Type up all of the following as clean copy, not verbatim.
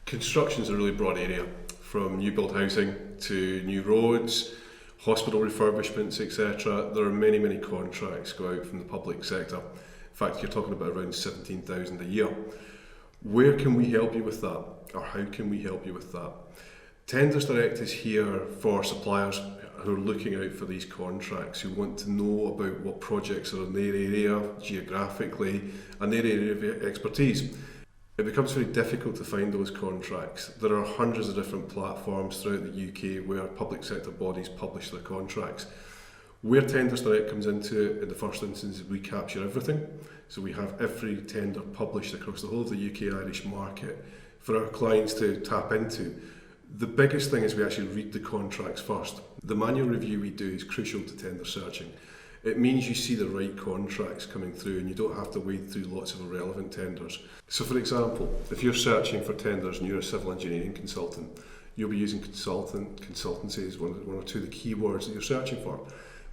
Construction is a really broad area, from new build housing to new roads, hospital refurbishments, etc. There are many, many contracts go out from the public sector. In fact, you're talking about around 17,000 a year. Where can we help you with that? Or how can we help you with that? Tenders Direct is here for suppliers who are looking out for these contracts, who want to know about what projects are in their area, geographically, and their area of expertise. It becomes very difficult to find those contracts. There are hundreds of different platforms throughout the UK where public sector bodies publish their contracts. Where Tenders Direct comes into it, in the first instance, we capture everything. So we have every tender published across the whole of the UK-Irish market for our clients to tap into. The biggest thing is we actually read the contracts first. The manual review we do is crucial to tender searching. It means you see the right contracts coming through and you don't have to wade through lots of irrelevant tenders. So for example, if you're searching for tenders and you're a civil engineering consultant, you'll be using consultancy as one or two of the keywords that you're searching for.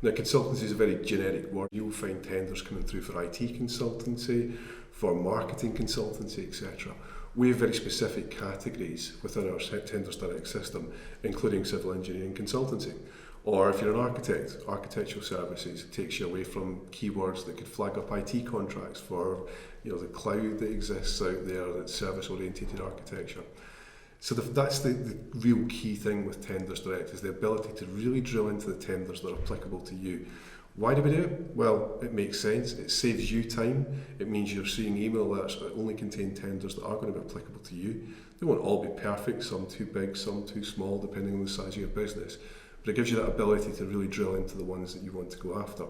Now, consultancy is a very generic word. You'll find tenders coming through for IT consultancy, for marketing consultancy, etc. We have very specific categories within our Tenders Direct system, including civil engineering consultancy. Or if you're an architect, architectural services, it takes you away from keywords that could flag up IT contracts for the cloud that exists out there, that's service-oriented architecture. So that's the real key thing with Tenders Direct, is the ability to really drill into the tenders that are applicable to you. Why do we do it? Well, it makes sense. It saves you time. It means you're seeing email alerts that only contain tenders that are going to be applicable to you. They won't all be perfect, some too big, some too small, depending on the size of your business. But it gives you that ability to really drill into the ones that you want to go after.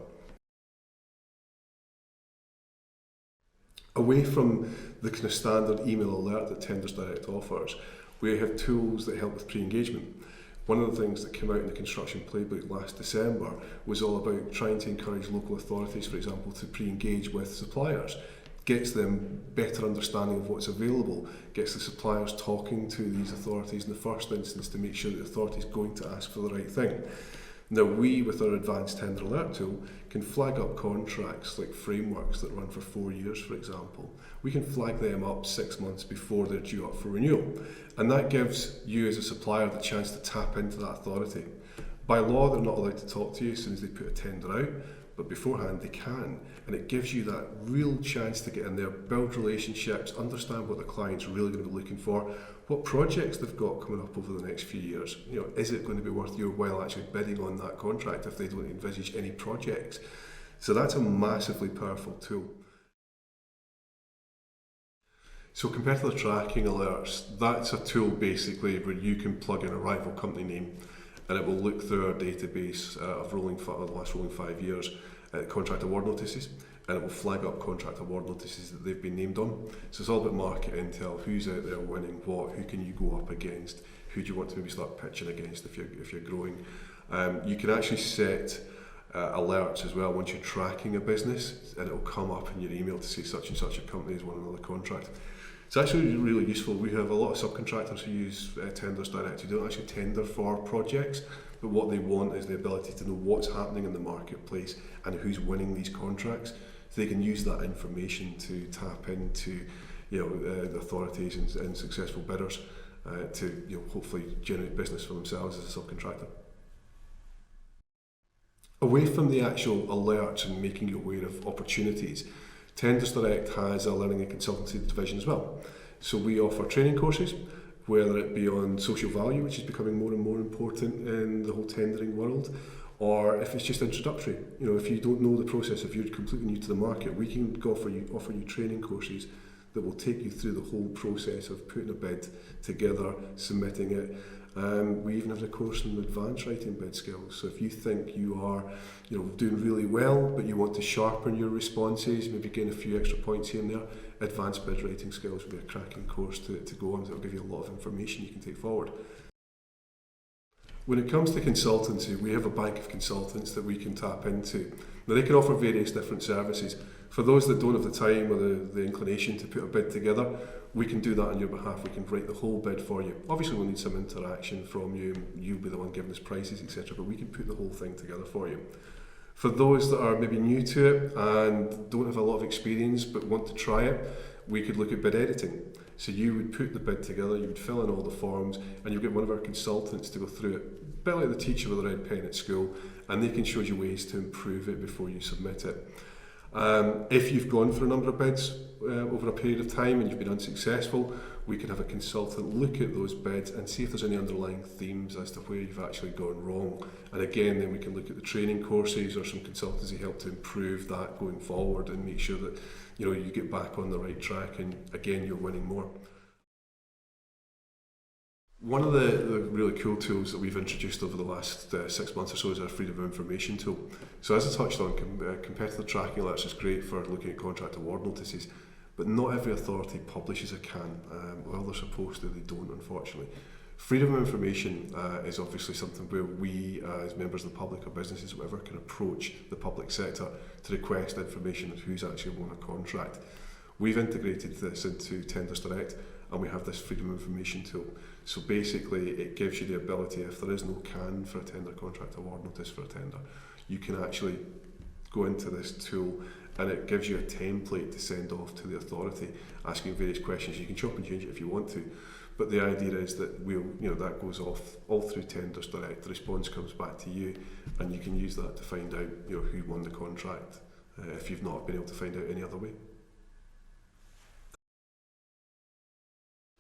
Away from the kind of standard email alert that Tenders Direct offers, we have tools that help with pre-engagement. One of the things that came out in the construction playbook last December was all about trying to encourage local authorities, for example, to pre-engage with suppliers. Gets them better understanding of what's available, gets the suppliers talking to these authorities in the first instance to make sure that the authority is going to ask for the right thing. Now we, with our advanced tender alert tool, can flag up contracts like frameworks that run for 4 years, for example. We can flag them up 6 months before they're due up for renewal. And that gives you as a supplier the chance to tap into that authority. By law, they're not allowed to talk to you as soon as they put a tender out, but beforehand they can. And it gives you that real chance to get in there, build relationships, understand what the client's really going to be looking for, what projects they've got coming up over the next few years. Is it going to be worth your while actually bidding on that contract if they don't envisage any projects? So that's a massively powerful tool. So competitor tracking alerts, that's a tool basically where you can plug in a rival company name and it will look through our database of the last rolling 5 years contract award notices, and it will flag up contract award notices that they've been named on. So it's all about market intel, who's out there winning what, who can you go up against, who do you want to maybe start pitching against if you're growing. You can actually set alerts as well once you're tracking a business, and it will come up in your email to say such and such a company has won another contract. It's actually really useful. We have a lot of subcontractors who use Tenders Direct who don't actually tender for projects, but what they want is the ability to know what's happening in the marketplace and who's winning these contracts. So they can use that information to tap into the authorities and successful bidders to hopefully generate business for themselves as a subcontractor. Away from the actual alerts and making you aware of opportunities, Tenders Direct has a learning and consultancy division as well. So we offer training courses, whether it be on social value, which is becoming more and more important in the whole tendering world, or if it's just introductory. If you don't know the process, if you're completely new to the market, we can offer you training courses that will take you through the whole process of putting a bid together, submitting it. We even have a course in advanced writing bid skills. So if you think you are doing really well, but you want to sharpen your responses, maybe gain a few extra points here and there, advanced bid writing skills will be a cracking course to go on. That will give you a lot of information you can take forward. When it comes to consultancy, we have a bank of consultants that we can tap into. Now they can offer various different services. For those that don't have the time or the inclination to put a bid together, we can do that on your behalf. We can write the whole bid for you. Obviously we'll need some interaction from you, you'll be the one giving us prices, etc., but we can put the whole thing together for you. For those that are maybe new to it and don't have a lot of experience but want to try it, We could look at bid editing. So you would put the bid together, you would fill in all the forms, and you'd get one of our consultants to go through it, a bit like the teacher with a red pen at school, and they can show you ways to improve it before you submit it. If you've gone for a number of bids over a period of time and you've been unsuccessful, we can have a consultant look at those bids and see if there's any underlying themes as to where you've actually gone wrong. And again, then we can look at the training courses or some consultancy help to improve that going forward and make sure that you get back on the right track and again you're winning more. One of the really cool tools that we've introduced over the last 6 months or so is our freedom of information tool. So as I touched on, competitor tracking alerts is great for looking at contract award notices, but not every authority publishes a CAN. Well, they're supposed to, they don't, unfortunately. Freedom of information is obviously something where we, as members of the public or businesses, whatever, can approach the public sector to request information on who's actually won a contract. We've integrated this into Tenders Direct, and we have this freedom of information tool. So basically it gives you the ability, if there is no CAN for a tender, contract award notice for a tender, you can actually go into this tool and it gives you a template to send off to the authority, asking various questions. You can chop and change it if you want to, but the idea is that that goes off all through Tenders Direct. The response comes back to you, and you can use that to find out who won the contract if you've not been able to find out any other way.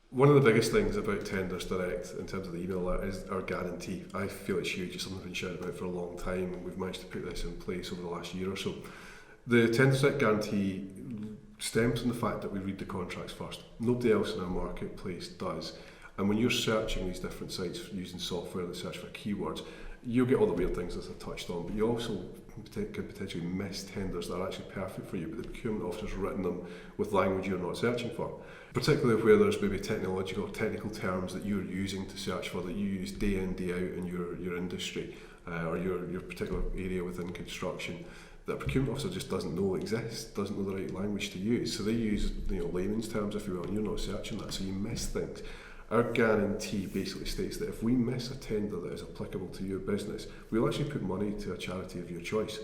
One of the biggest things about Tenders Direct in terms of the email alert is our guarantee. I feel it's huge. It's something we've been shouting about for a long time, and we've managed to put this in place over the last year or so. The Tenders Direct guarantee stems from the fact that we read the contracts first. Nobody else in our marketplace does. And when you're searching these different sites using software that search for keywords, you'll get all the weird things as I touched on, but you also can potentially miss tenders that are actually perfect for you, but the procurement officer's written them with language you're not searching for. Particularly where there's maybe technological or technical terms that you're using to search for that you use day in, day out in your industry or your particular area within construction, that a procurement officer just doesn't know exists, doesn't know the right language to use. So they use layman's terms, if you will, and you're not searching that, so you miss things. Our guarantee basically states that if we miss a tender that is applicable to your business, we'll actually put money to a charity of your choice.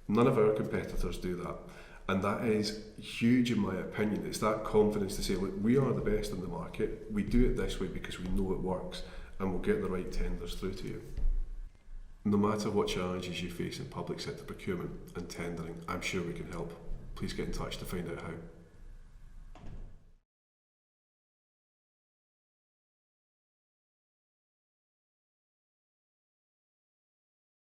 None of our competitors do that. And that is huge in my opinion. It's that confidence to say, look, we are the best in the market. We do it this way because we know it works and we'll get the right tenders through to you. No matter what challenges you face in public sector procurement and tendering, I'm sure we can help. Please get in touch to find out how.